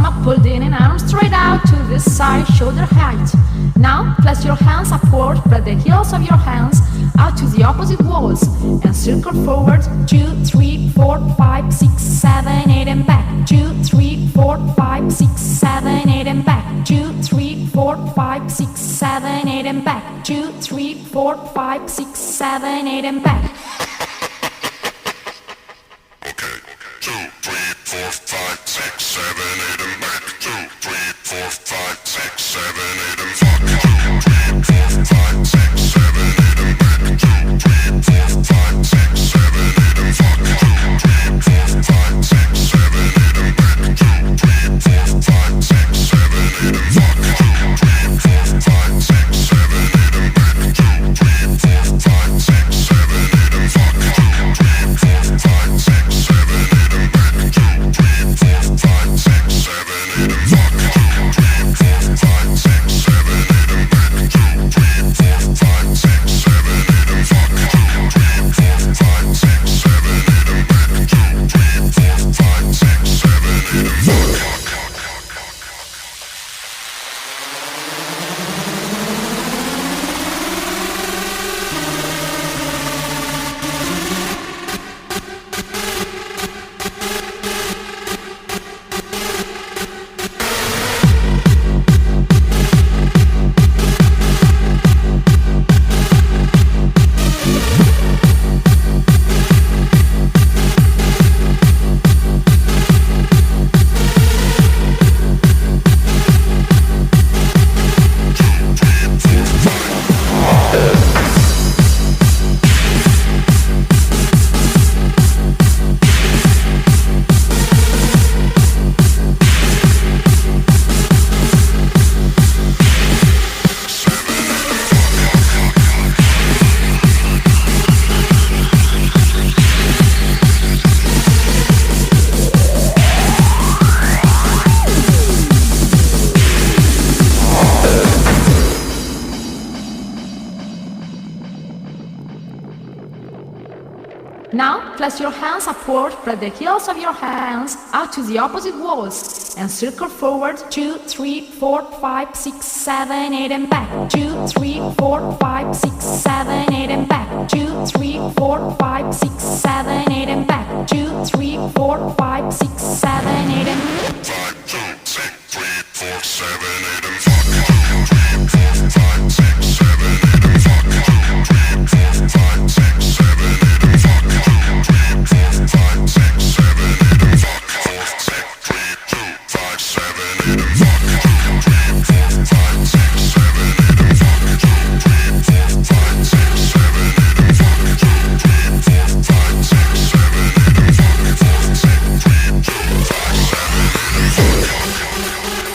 stomach pulled in and arms straight out to the side, shoulder height. Now place your hands upward, spread the heels of your hands out to the opposite walls and circle forward 2, 3, 4, 5, 6, 7, 8 and back. 2, 3, 4, 5, 6, 7, 8 and back. 2, 3, 4, 5, 6, 7, 8 and back. 2, 3, 4, 5, 6, 7, 8 and back. Okay, 2, 3, 4, 5, 6, 7, 8 and back. 2, 3, 4, 5, 6, 7, 8 and back. 2, 3, 4, 5, 6, 7, 8 and back. 2, 3, 4, 5, 6, 7, 8 and back. 2, 3, 4, 5, 6, 7, 8 and back. 2, 3, 4, 5, 6, 7, 8 and back. 2, 3, 4, 5, 6, 7, 8 and back. 2, 3, 4, 5, 6, 7, 8 and back. 2, 3, 4, 5, 6, 7, 8 and back. 2, 3, 4, 5, 6, 7, 8 and back. 2, 3, 4, 5, 6, 7, 8 and back. 2, 3, 4, 5, 6, 7, 8 and back. 2, 3, 4, 5, 6, 7, 8 and back. 2, 3, 4, 5, 6, 7, 8 and back. Now place your hands upward, spread the heels of your hands out to the opposite walls and circle forward 2, 3, 4, 5, 6, 7, 8 and back. 2, 3, 4, 5, 6, 7, 8 and back. 2, 3, 4, 5, 6, 7, 8 and back. 2, 3, 4, 5, 6, 7, 8 and back. 5, 2, 6, 3, 4, 7, 8 and back. 2, 3, 4, 5, 6, 7, 8 and back. 2, 3, 4, 5, 6, 7, 8 and back. 2, 3, 4, 5, 6, 7, 8 and back. 4, 6, 3, 2, 5, 7, 8 and back. 2, 3, 4, 5, 6, 7, 8 and back. 2, 3, 4, 5, 6, 7, 8 and back. 2, 3, 4, 5, 6, 7, 8 and back. 4, 6, 3, 2, 5, 7, 8 and back.